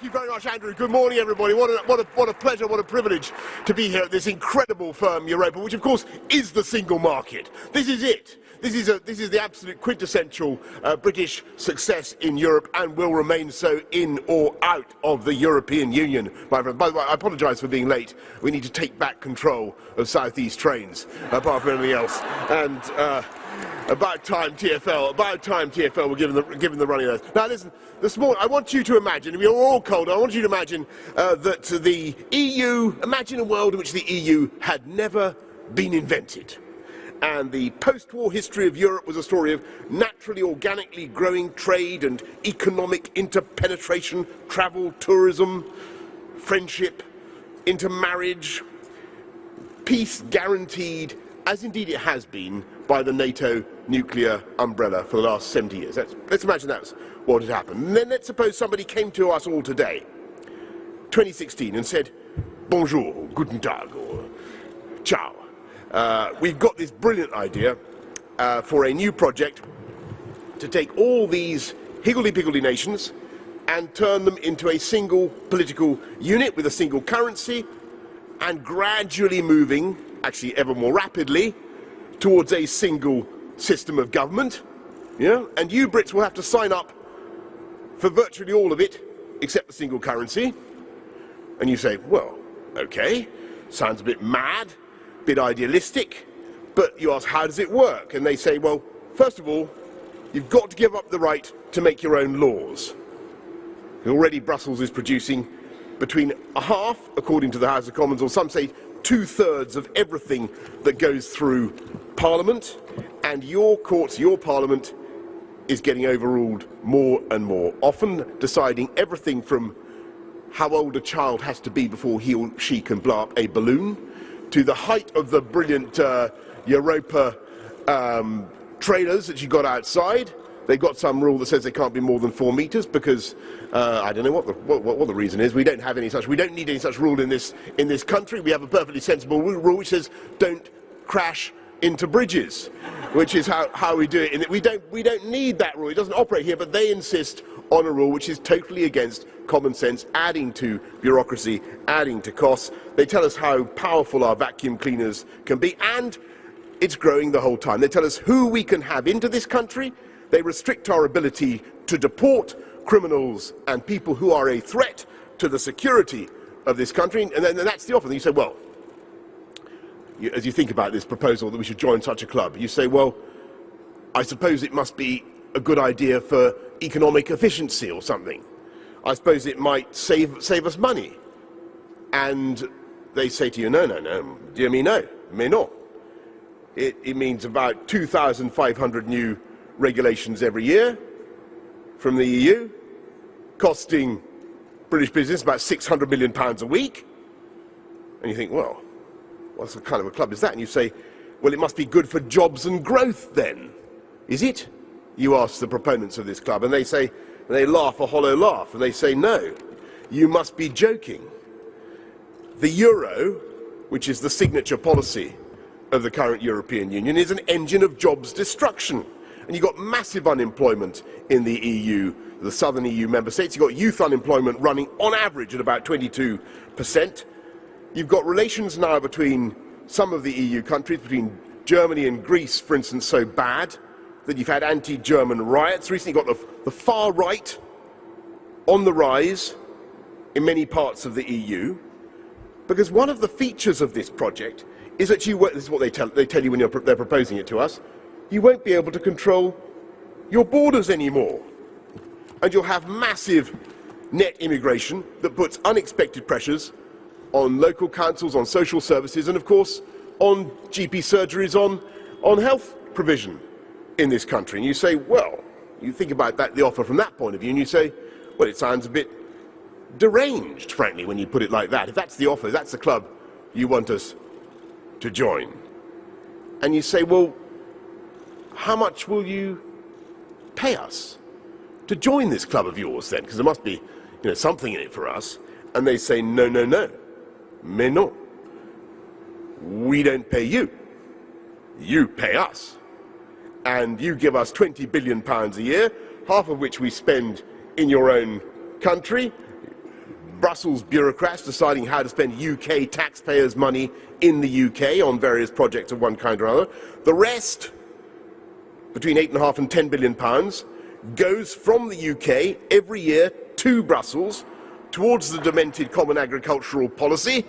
Thank you very much, Andrew. Good morning, everybody. What a pleasure, what a privilege to be here at this incredible firm, Europa, which of course is the single market. This is it. This is the absolute quintessential British success in Europe and will remain so in or out of the European Union, my friend. By the way, I apologise for being late. We need to take back control of South East trains, apart from anything else. And about time TfL were given the running of those. Now listen, this morning I want you to imagine, we're all cold, I want you to imagine that the EU, imagine a world in which the EU had never been invented. And the post-war history of Europe was a story of naturally, organically growing trade and economic interpenetration, travel, tourism, friendship, intermarriage, peace guaranteed, as indeed it has been, by the NATO nuclear umbrella for the last 70 years. Let's imagine that's what had happened. And then let's suppose somebody came to us all today, 2016, and said, bonjour, guten tag, or ciao. We've got this brilliant idea for a new project to take all these higgledy-piggledy nations and turn them into a single political unit with a single currency and gradually moving, actually ever more rapidly, towards a single system of government. Yeah? And you Brits will have to sign up for virtually all of it except the single currency. And you say, well, okay, sounds a bit mad, bit idealistic, but you ask, how does it work? And they say, well, first of all, you've got to give up the right to make your own laws. Already Brussels is producing between a half, according to the House of Commons, or some say 2/3 of everything that goes through Parliament, and your courts, your Parliament, is getting overruled more and more, often deciding everything from how old a child has to be before he or she can blow up a balloon, to the height of the brilliant Europa trailers that you got outside. They've got some rule that says they can't be more than 4 meters because I don't know what the reason is. We don't have any such. We don't need any such rule in this country. We have a perfectly sensible rule which says don't crash into bridges, which is how we do it. And we don't need that rule. It doesn't operate here, but they insist on a rule which is totally against common sense, adding to bureaucracy, adding to costs. They tell us how powerful our vacuum cleaners can be, and it's growing the whole time. They tell us who we can have into this country. They restrict our ability to deport criminals and people who are a threat to the security of this country. And then that's the offer. And you say, well, as you think about this proposal that we should join such a club, you say, well, I suppose it must be a good idea for economic efficiency or something. I suppose it might save us money. And they say to you, no, dear me, no, it may not. It means about 2,500 new regulations every year from the EU, costing British business about £600 million a week. And you think, well, what kind of a club is that? And you say, well, it must be good for jobs and growth then. Is it? You ask the proponents of this club, and they say, and they laugh a hollow laugh, and they say, no, you must be joking. The euro, which is the signature policy of the current European Union, is an engine of jobs destruction. And you've got massive unemployment in the EU, the southern EU member states. You've got youth unemployment running on average at about 22%. You've got relations now between some of the EU countries, between Germany and Greece, for instance, so bad that you've had anti-German riots. Recently you've got the far right on the rise in many parts of the EU, because one of the features of this project is that this is what they tell you when they're proposing it to us, you won't be able to control your borders anymore. And you'll have massive net immigration that puts unexpected pressures on local councils, on social services, and of course on GP surgeries, on health provision in this country. And you say, well, you think about that, the offer from that point of view, and you say, well, it sounds a bit deranged, frankly, when you put it like that. If that's the offer, that's the club you want us to join. And you say, well, how much will you pay us to join this club of yours then? Because there must be, something in it for us. And they say, no, mais non. We don't pay you. You pay us. And you give us £20 billion a year, half of which we spend in your own country, Brussels bureaucrats deciding how to spend UK taxpayers' money in the UK on various projects of one kind or other. The rest, between £8.5 and £10 billion, goes from the UK every year to Brussels towards the demented common agricultural policy,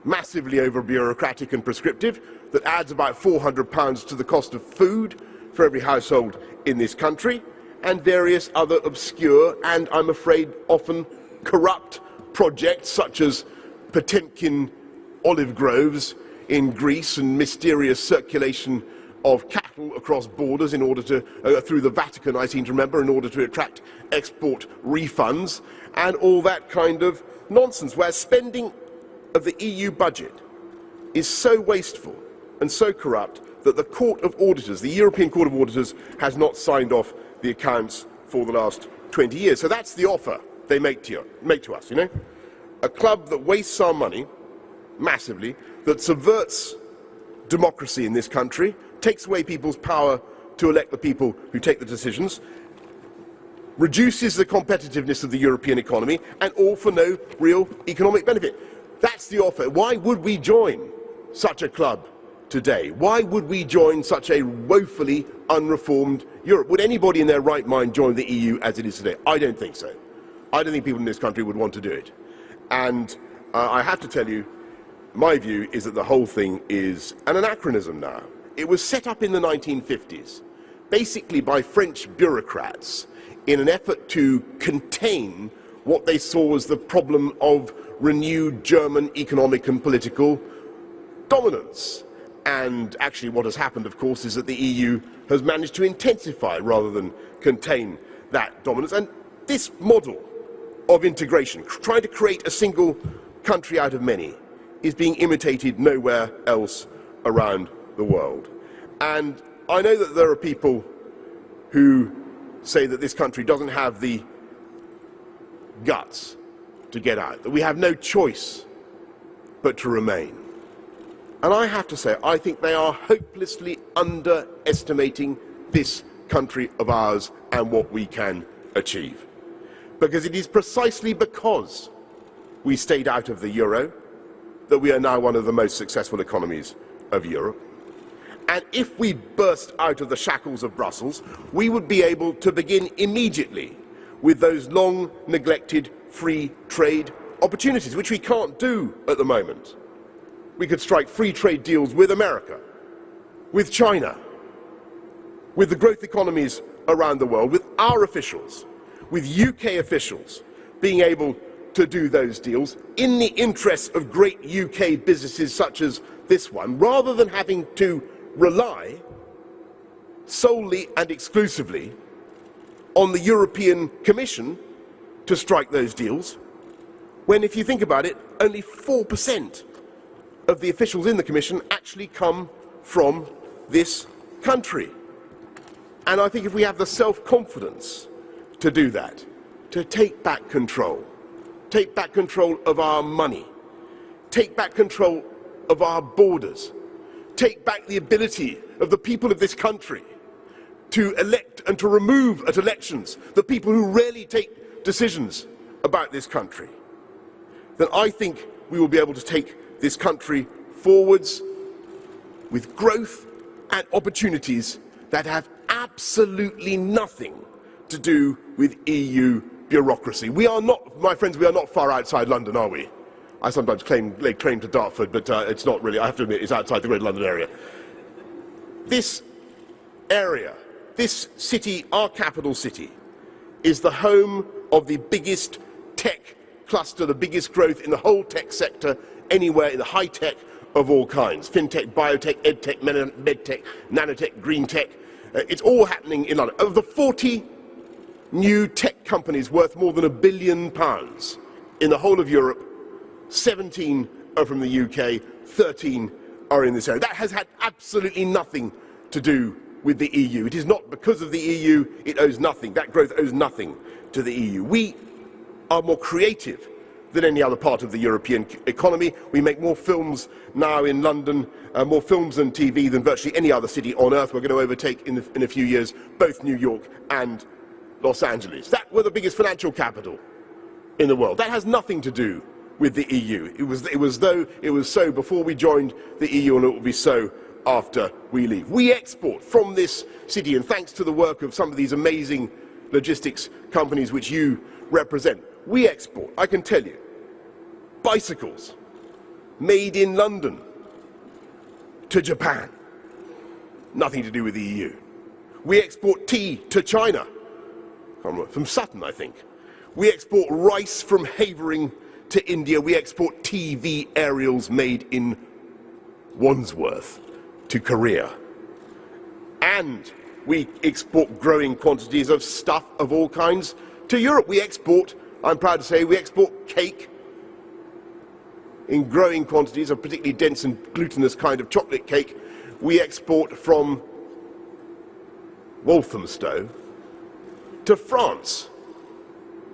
massively over-bureaucratic and prescriptive, that adds about £400 to the cost of food for every household in this country, and various other obscure and, I'm afraid, often corrupt projects such as Potemkin olive groves in Greece and mysterious circulation of cattle across borders in order to, through the Vatican, I seem to remember, in order to attract export refunds and all that kind of nonsense, where spending of the EU budget is so wasteful and so corrupt that the Court of Auditors, the European Court of Auditors, has not signed off the accounts for the last 20 years. So that's the offer they make to us, you know? A club that wastes our money massively, that subverts democracy in this country, takes away people's power to elect the people who take the decisions, reduces the competitiveness of the European economy, and all for no real economic benefit. That's the offer. Why would we join such a club today? Why would we join such a woefully unreformed Europe? Would anybody in their right mind join the EU as it is today? I don't think so. I don't think people in this country would want to do it. And I have to tell you, my view is that the whole thing is an anachronism now. It was set up in the 1950s, basically by French bureaucrats, in an effort to contain what they saw as the problem of renewed German economic and political dominance. And actually what has happened, of course, is that the EU has managed to intensify rather than contain that dominance. And this model of integration, trying to create a single country out of many, is being imitated nowhere else around the world. And I know that there are people who say that this country doesn't have the guts to get out, that we have no choice but to remain. And I have to say, I think they are hopelessly underestimating this country of ours and what we can achieve. Because it is precisely because we stayed out of the euro that we are now one of the most successful economies of Europe. And if we burst out of the shackles of Brussels, we would be able to begin immediately with those long neglected free trade opportunities, which we can't do at the moment. We could strike free trade deals with America, with China, with the growth economies around the world, with our officials, with UK officials being able to do those deals in the interests of great UK businesses such as this one, rather than having to rely solely and exclusively on the European Commission to strike those deals, when, if you think about it, only 4% of the officials in the Commission actually come from this country. And I think if we have the self-confidence to do that, to take back control of our money, take back control of our borders, take back the ability of the people of this country to elect and to remove at elections the people who really take decisions about this country, then I think we will be able to take this country forwards with growth and opportunities that have absolutely nothing to do with EU bureaucracy. We are not, my friends, we are not far outside London, are we? I sometimes lay claim to Dartford, but it's not really. I have to admit, it's outside the Greater London area. This area, this city, our capital city, is the home of the biggest tech cluster, the biggest growth in the whole tech sector anywhere in the high tech of all kinds. FinTech, biotech, edtech, medtech, nanotech, green tech. It's all happening in London. Of the 40 new tech companies worth more than £1 billion in the whole of Europe, 17 are from the UK, 13 are in this area. That has had absolutely nothing to do with the EU. It is not because of the EU, it owes nothing. That growth owes nothing to the EU. We are more creative than any other part of the European economy. We make more films now in London, more films and TV than virtually any other city on earth. We're going to overtake in a few years both New York and Los Angeles. That we're the biggest financial capital in the world. That has nothing to do with the EU. It was so before we joined the EU, and it will be so after we leave. We export from this city, and thanks to the work of some of these amazing logistics companies which you represent, we export, I can tell you, bicycles made in London to Japan. Nothing to do with the EU. We export tea to China, from Sutton, I think. We export rice from Havering to India. We export TV aerials made in Wandsworth to Korea. And we export growing quantities of stuff of all kinds to Europe. We export, I'm proud to say, we export cake in growing quantities, a particularly dense and glutinous kind of chocolate cake. We export from Walthamstow to France.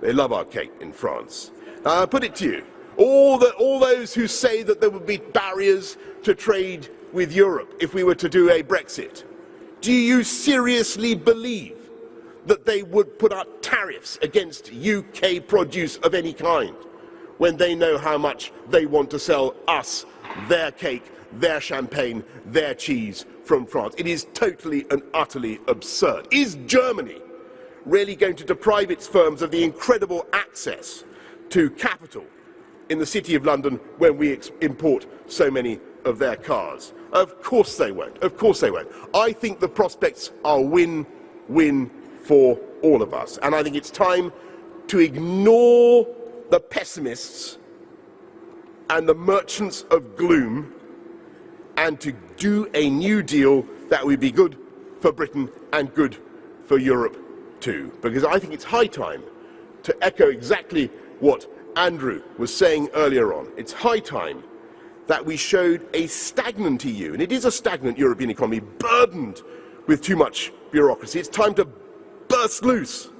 They love our cake in France. I put it to you, all those who say that there would be barriers to trade with Europe if we were to do a Brexit, do you seriously believe that they would put out tariffs against UK produce of any kind when they know how much they want to sell us their cake, their champagne, their cheese from France? It is totally and utterly absurd. Is Germany really going to deprive its firms of the incredible access to capital in the City of London when we import so many of their cars? Of course they won't. Of course they won't. I think the prospects are win-win for all of us. And I think it's time to ignore the pessimists and the merchants of gloom and to do a new deal that would be good for Britain and good for Europe too. Because I think it's high time to echo exactly what Andrew was saying earlier on. It's high time that we showed a stagnant EU, and it is a stagnant European economy, burdened with too much bureaucracy. It's time to burst loose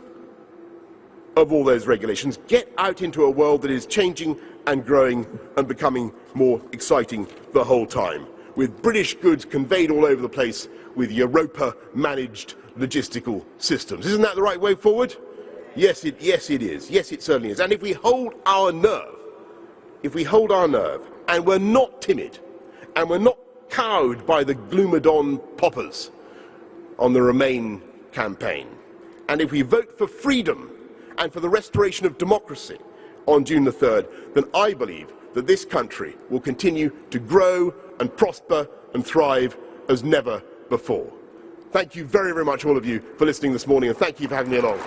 of all those regulations, get out into a world that is changing and growing and becoming more exciting the whole time, with British goods conveyed all over the place with Europa-managed logistical systems. Isn't that the right way forward? Yes, it is. Yes, it certainly is. And if we hold our nerve, and we're not timid, and we're not cowed by the Gloomadon poppers on the Remain campaign, and if we vote for freedom and for the restoration of democracy on June the 3rd, then I believe that this country will continue to grow and prosper and thrive as never before. Thank you very, very much, all of you, for listening this morning, and thank you for having me along.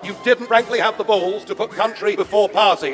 You didn't frankly have the balls to put country before party.